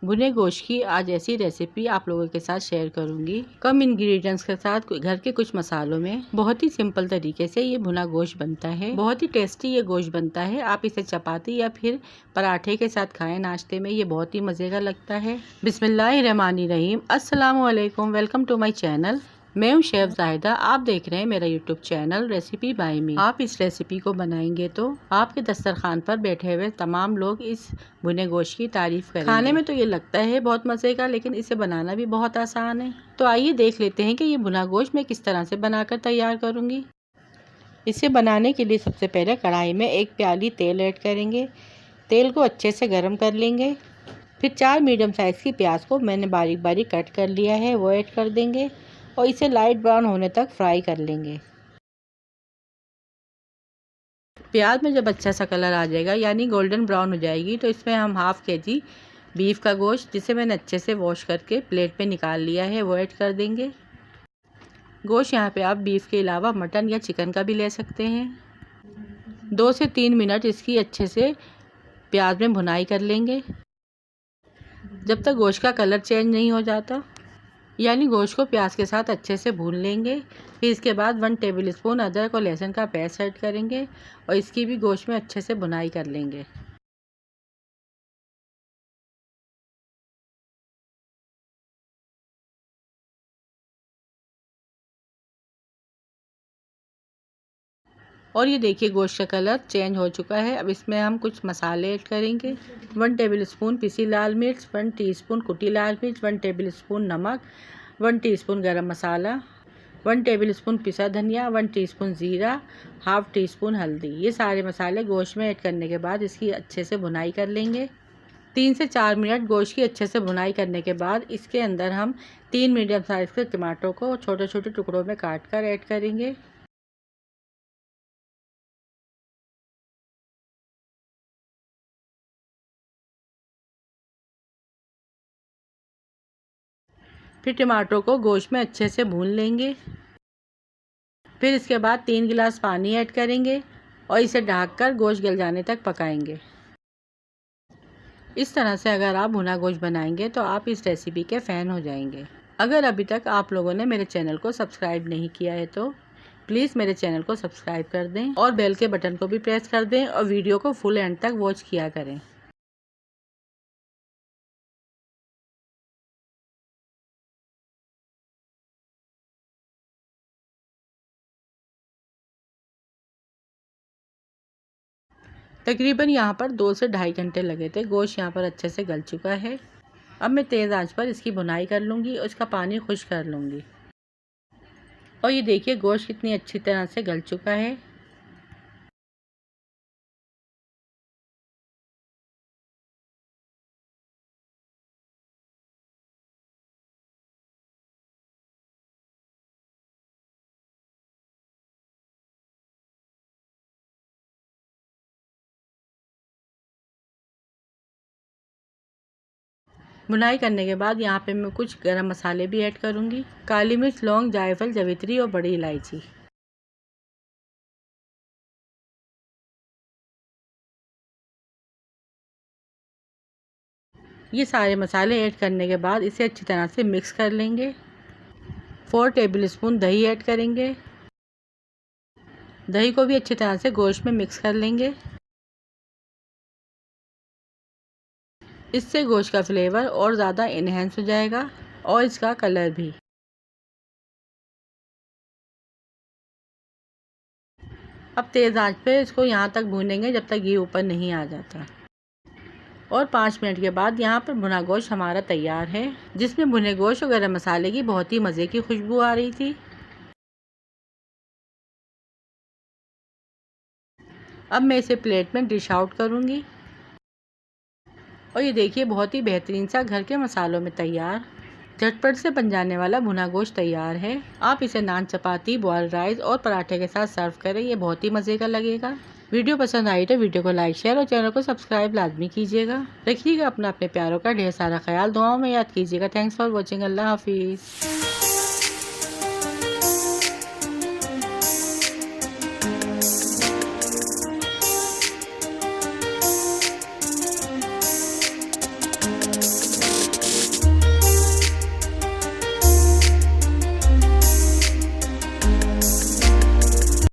भुने गोश्त की आज ऐसी रेसिपी आप लोगों के साथ शेयर करूंगी। कम इंग्रेडिएंट्स के साथ घर के कुछ मसालों में बहुत ही सिंपल तरीके से ये भुना गोश्त बनता है। बहुत ही टेस्टी ये गोश्त बनता है। आप इसे चपाती या फिर पराठे के साथ खाएं नाश्ते में, ये बहुत ही मज़े का लगता है। बिस्मिल्लाहिर्रहमानिर्रहीम। अस्सलाम वालेकुम, वेलकम टू माई चैनल। मैं हूँ शेफ जाहिदा। आप देख रहे हैं मेरा यूट्यूब चैनल रेसिपी बाय मी। आप इस रेसिपी को बनाएंगे तो आपके दस्तरखान पर बैठे हुए तमाम लोग इस भुने गोश्त की तारीफ करेंगे। खाने में तो ये लगता है बहुत मज़े का, लेकिन इसे बनाना भी बहुत आसान है। तो आइए देख लेते हैं कि ये भुना गोश्त मैं किस तरह से बनाकर तैयार करूँगी। इसे बनाने के लिए सबसे पहले कढ़ाई में 1 प्याली तेल ऐड करेंगे। तेल को अच्छे से गर्म कर लेंगे। फिर 4 मीडियम साइज़ की प्याज को मैंने बारीक बारीक कट कर लिया है, वो ऐड कर देंगे और इसे लाइट ब्राउन होने तक फ्राई कर लेंगे। प्याज में जब अच्छा सा कलर आ जाएगा यानी गोल्डन ब्राउन हो जाएगी, तो इसमें हम हाफ़ केजी बीफ का गोश्त, जिसे मैंने अच्छे से वॉश करके प्लेट पे निकाल लिया है, वो ऐड कर देंगे। गोश्त यहाँ पे आप बीफ के अलावा मटन या चिकन का भी ले सकते हैं। 2 से 3 मिनट इसकी अच्छे से प्याज में भुनाई कर लेंगे, जब तक गोश्त का कलर चेंज नहीं हो जाता, यानी गोश्त को प्याज के साथ अच्छे से भून लेंगे। फिर इसके बाद 1 टेबलस्पून अदरक और लहसुन का पेस्ट ऐड करेंगे और इसकी भी गोश्त में अच्छे से भुनाई कर लेंगे। और ये देखिए गोश्त का कलर चेंज हो चुका है। अब इसमें हम कुछ मसाले ऐड करेंगे। 1 टेबलस्पून पिसी लाल मिर्च, 1 टीस्पून कुटी लाल मिर्च, 1 टेबलस्पून नमक, 1 टीस्पून गरम मसाला, 1 टेबलस्पून पिसा धनिया, 1 टीस्पून ज़ीरा, हाफ़ टीस्पून हल्दी। ये सारे मसाले गोश्त में ऐड करने के बाद इसकी अच्छे से भुनाई कर लेंगे। 3 से 4 मिनट गोश्त की अच्छे से भुनाई करने के बाद इसके अंदर हम 3 मीडियम साइज़ के टमाटरों को छोटे छोटे टुकड़ों में काट कर ऐड करेंगे। फिर टमाटरों को गोश्त में अच्छे से भून लेंगे। फिर इसके बाद 3 गिलास पानी ऐड करेंगे और इसे ढककर गोश्त गल जाने तक पकाएंगे। इस तरह से अगर आप भुना गोश्त बनाएंगे तो आप इस रेसिपी के फ़ैन हो जाएंगे। अगर अभी तक आप लोगों ने मेरे चैनल को सब्सक्राइब नहीं किया है तो प्लीज़ मेरे चैनल को सब्सक्राइब कर दें और बेल के बटन को भी प्रेस कर दें और वीडियो को फुल एंड तक वॉच किया करें। तकरीबन यहाँ पर 2 से ढाई घंटे लगे थे। गोश्त यहाँ पर अच्छे से गल चुका है। अब मैं तेज़ आंच पर इसकी भुनाई कर लूँगी और इसका पानी खुश्क कर लूँगी। और ये देखिए गोश्त कितनी अच्छी तरह से गल चुका है। भुनाई करने के बाद यहाँ पे मैं कुछ गरम मसाले भी ऐड करूँगी। काली मिर्च, लौंग, जायफल, जवित्री और बड़ी इलायची। ये सारे मसाले ऐड करने के बाद इसे अच्छी तरह से मिक्स कर लेंगे। 4 टेबलस्पून दही ऐड करेंगे। दही को भी अच्छी तरह से गोश्त में मिक्स कर लेंगे। इससे गोश्त का फ्लेवर और ज़्यादा इन्हेंस हो जाएगा और इसका कलर भी। अब तेज़ आंच पे इसको यहाँ तक भूनेंगे जब तक घी ऊपर नहीं आ जाता। और 5 मिनट के बाद यहाँ पर भुना गोश्त हमारा तैयार है, जिसमें भुने गोश्त और गरम मसाले की बहुत ही मज़े की खुशबू आ रही थी। अब मैं इसे प्लेट में डिश आउट करूँगी। और ये देखिए बहुत ही बेहतरीन सा घर के मसालों में तैयार झटपट से बन जाने वाला भुना गोश्त तैयार है। आप इसे नान, चपाती, बॉइल्ड राइस और पराठे के साथ सर्व करें, ये बहुत ही मज़े का लगेगा। वीडियो पसंद आई तो वीडियो को लाइक, शेयर और चैनल को सब्सक्राइब लाजमी कीजिएगा। रखिएगा अपने प्यारों का ढेर सारा ख्याल, दुआओं में याद कीजिएगा। Thanks for watching. अल्लाह हाफिज़।